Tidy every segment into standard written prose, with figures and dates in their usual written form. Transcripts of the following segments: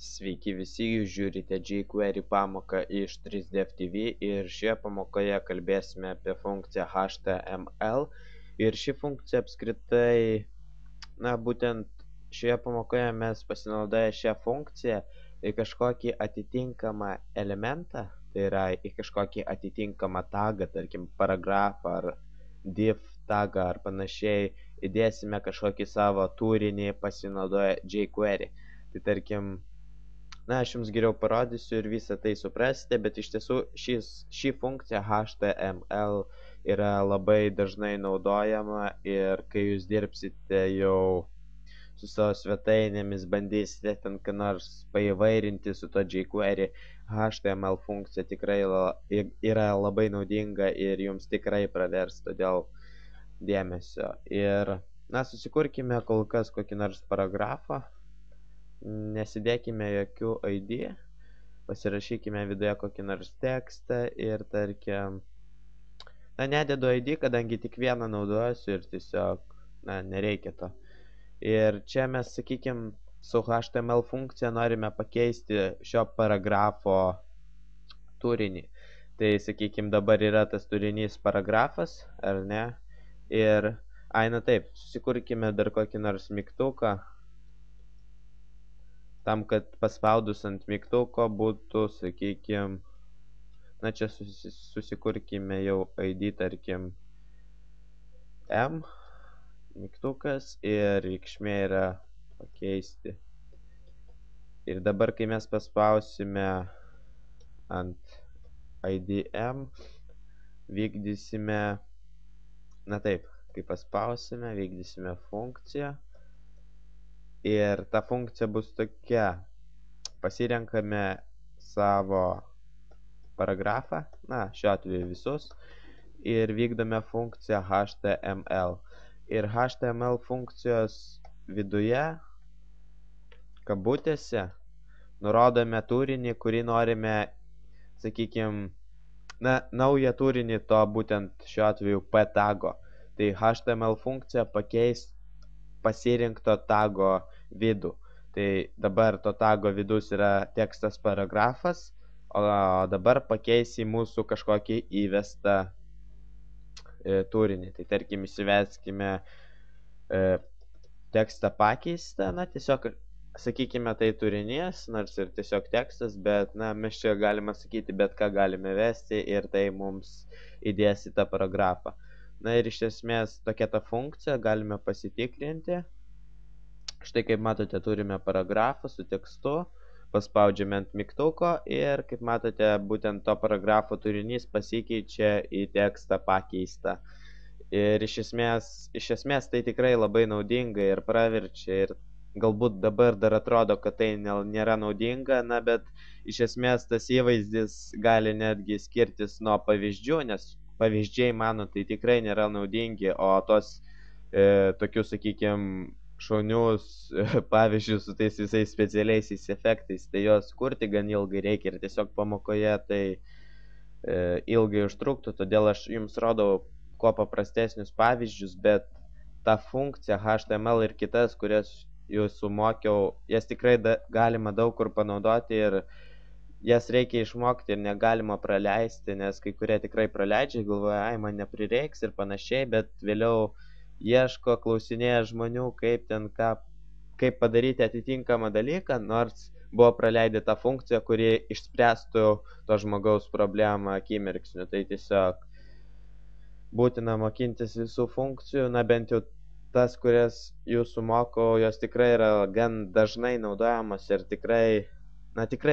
Sveiki visi, jūs žiūrite jQuery pamoką iš 3dev TV ir šioje pamokoje kalbėsime apie funkciją HTML. Ir ši funkcija apskritai, būtent šioje pamokoje mes pasinaudoję šią funkciją į kažkokį atitinkamą elementą, tai yra į kažkokį atitinkamą tagą, tarkim paragrafą ar div tagą ar panašiai, įdėsime kažkokį savo turinį pasinaudoję jQuery. Tai tarkim, aš jums geriau parodysiu ir visą tai suprasite, bet iš tiesų ši funkcija HTML yra labai dažnai naudojama ir kai jūs dirbsite jau su savo svetainėmis, bandysite ten ką nors paįvairinti su to jQuery, HTML funkcija tikrai yra labai naudinga ir jums tikrai pravers, todėl dėmesio. Ir, susikurkime kol kas kokį nors paragrafą. Nesidėkime jokių ID, pasirašykime viduje kokį nors tekstą ir tarkim, nededu ID, kadangi tik vieną naudosiu ir tiesiog, nereikia to. Ir čia mes, sakykime, su HTML funkcija norime pakeisti šio paragrafo turinį. Tai, sakykime, dabar yra tas turinys paragrafas, ar ne? Ir, taip, susikurkime dar kokį nors mygtuką, tam, kad paspaudus ant mygtuko būtų, sakykime, čia susikurkime jau ID, tarkim, M, mygtukas ir reikšmė yra pakeisti. Ir dabar, kai mes paspausime ant ID M, vykdysime, taip, kai paspausime, vykdysime funkciją. Ir ta funkcija bus tokia, pasirenkame savo paragrafą, šiuo atveju visus, ir vykdome funkciją HTML. Ir HTML funkcijos viduje, kabutėse, nurodome turinį, kurį norime, sakykime, naują turinį to būtent šiuo atveju P tago. Tai HTML funkcija pakeis pasirinkto tago vidų. Tai dabar to tago vidus yra tekstas paragrafas, o dabar pakeis į mūsų kažkokį įvestą turinį. Tai tarkim įsiveskime tekstą pakeistą, tiesiog sakykime tai turinys, nors ir tiesiog tekstas, bet mes čia galime sakyti, bet ką galime vesti ir tai mums įdės į tą paragrafą. Ir iš esmės tokia ta funkcija, galime pasitikrinti. Štai kaip matote, turime paragrafą su tekstu, paspaudžiame ant mygtuko ir kaip matote, būtent to paragrafo turinys pasikeičia į tekstą pakeistą. Ir iš esmės tai tikrai labai naudinga ir praverčia ir galbūt dabar dar atrodo, kad tai nėra naudinga, bet iš esmės tas įvaizdis gali netgi skirtis nuo pavyzdžių, nes pavyzdžiai mano tai tikrai nėra naudingi, o tos tokius, sakykime, šaunius pavyzdžius su tais visais specialiaisiais efektais, tai jos kurti gan ilgai reikia ir tiesiog pamokoje tai ilgai užtruktų, todėl aš jums rodau kuo paprastesnius pavyzdžius, bet tą funkciją HTML ir kitas, kurias jūsų mokiau, jas tikrai galima daug kur panaudoti ir jas reikia išmokti ir negalima praleisti, nes kai kurie tikrai praleidžia, galvoja, man neprireiks ir panašiai, bet vėliau ieško, klausinėja žmonių, kaip padaryti atitinkamą dalyką, nors buvo praleidę tą funkciją, kuri išspręstų to žmogaus problemą akimirksniu. Tai tiesiog būtina mokintis visų funkcijų, bent jau tas, kurias jūsų mokau, jos tikrai yra gan dažnai naudojamos ir tikrai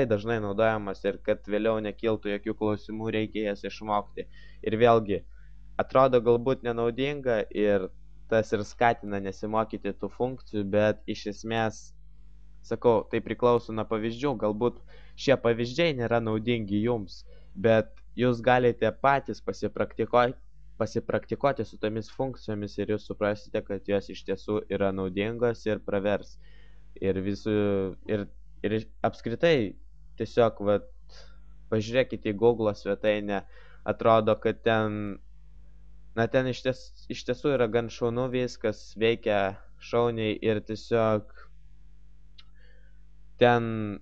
dažnai naudojamas ir kad vėliau nekiltų jokių klausimų, reikia jas išmokti. Ir vėlgi, atrodo galbūt nenaudinga ir tas ir skatina nesimokyti tų funkcijų, bet iš esmės, sakau, tai priklauso nuo pavyzdžių. Galbūt šie pavyzdžiai nėra naudingi jums, bet jūs galite patys pasipraktikuoti su tomis funkcijomis ir jūs suprasite, kad jos iš tiesų yra naudingos ir pravers. Ir apskritai, tiesiog, pažiūrėkite į Google svetainę, atrodo, kad ten iš tiesų yra gan šaunu, viskas veikia šauniai ir tiesiog ten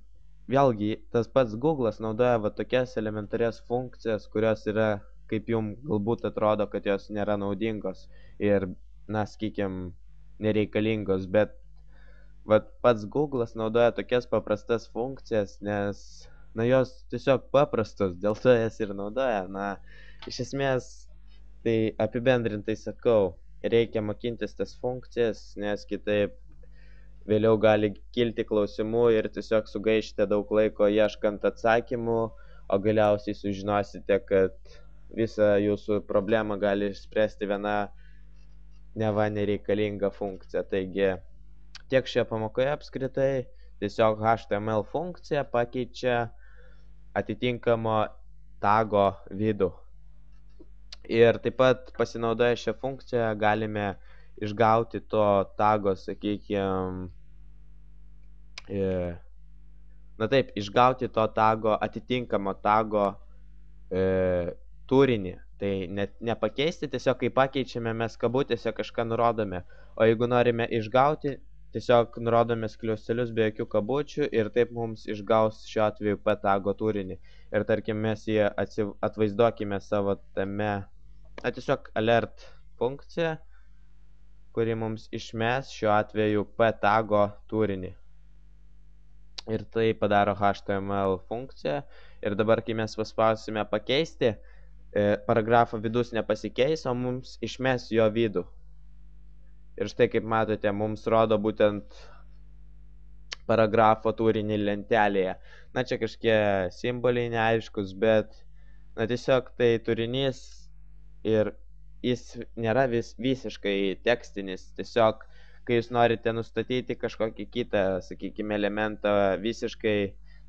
vėlgi tas pats Google'as naudoja va tokias elementarias funkcijas, kurios yra, kaip jums galbūt atrodo, kad jos nėra naudingos ir, na, sakykime, nereikalingos, bet va pats Google'as naudoja tokias paprastas funkcijas, nes, na, jos tiesiog paprastos, dėl to jas ir naudoja. Na, iš esmės, tai apibendrintai sakau, reikia mokintis tas funkcijas, nes kitaip vėliau gali kilti klausimų ir tiesiog sugaišite daug laiko ieškant atsakymų, o galiausiai sužinosite, kad visą jūsų problemą gali išspręsti viena neva nereikalinga funkcija. Taigi tiek šioje pamokoje apskritai, tiesiog HTML funkcija pakeičia atitinkamo tago vidų. Ir taip pat pasinaudoję šią funkciją galime išgauti to tago, sakykime, na taip, išgauti to tago, atitinkamo tago turinį. Tai net nepakeisti, tiesiog kai pakeičiame, mes kabutėse kažką nurodome. O jeigu norime išgauti, tiesiog nurodome skliaustelius be jokių kabučių ir taip mums išgaus šiuo atveju p tago turinį. Ir tarkim, mes jį atvaizduokime savo tame, tiesiog alert funkcija, kuri mums išmes šiuo atveju p tago turinį. Ir tai padaro HTML funkcija. Ir dabar, kai mes paspausime pakeisti, paragrafo vidus nepasikeis, o mums išmes jo vidų. Ir štai, kaip matote, mums rodo būtent paragrafo turinį lentelėje. Na, čia kažkie simboliai neaiškus, bet, na, tiesiog tai turinys ir jis nėra visiškai tekstinis. Tiesiog, kai jūs norite nustatyti kažkokį kitą, sakykime, elementą visiškai,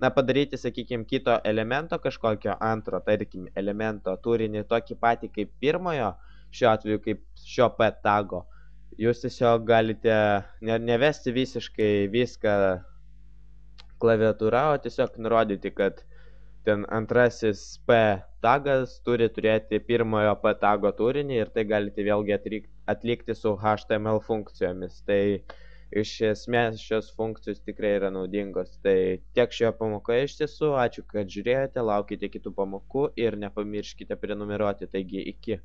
na, padaryti, sakykime, kito elemento kažkokio antro, tarkim, elemento turinį tokį patį kaip pirmojo, šiuo atveju kaip šio p tago, jūs tiesiog galite nevesti visiškai viską klaviatūra, o tiesiog nurodyti, kad ten antrasis p tagas turi turėti pirmojo p tago turinį ir tai galite vėlgi atlikti su HTML funkcijomis. Tai iš esmės šios funkcijos tikrai yra naudingos. Tai tiek šioje pamokoje iš tiesų. Ačiū, kad žiūrėjote, laukite kitų pamokų ir nepamirškite prenumeruoti. Taigi, iki.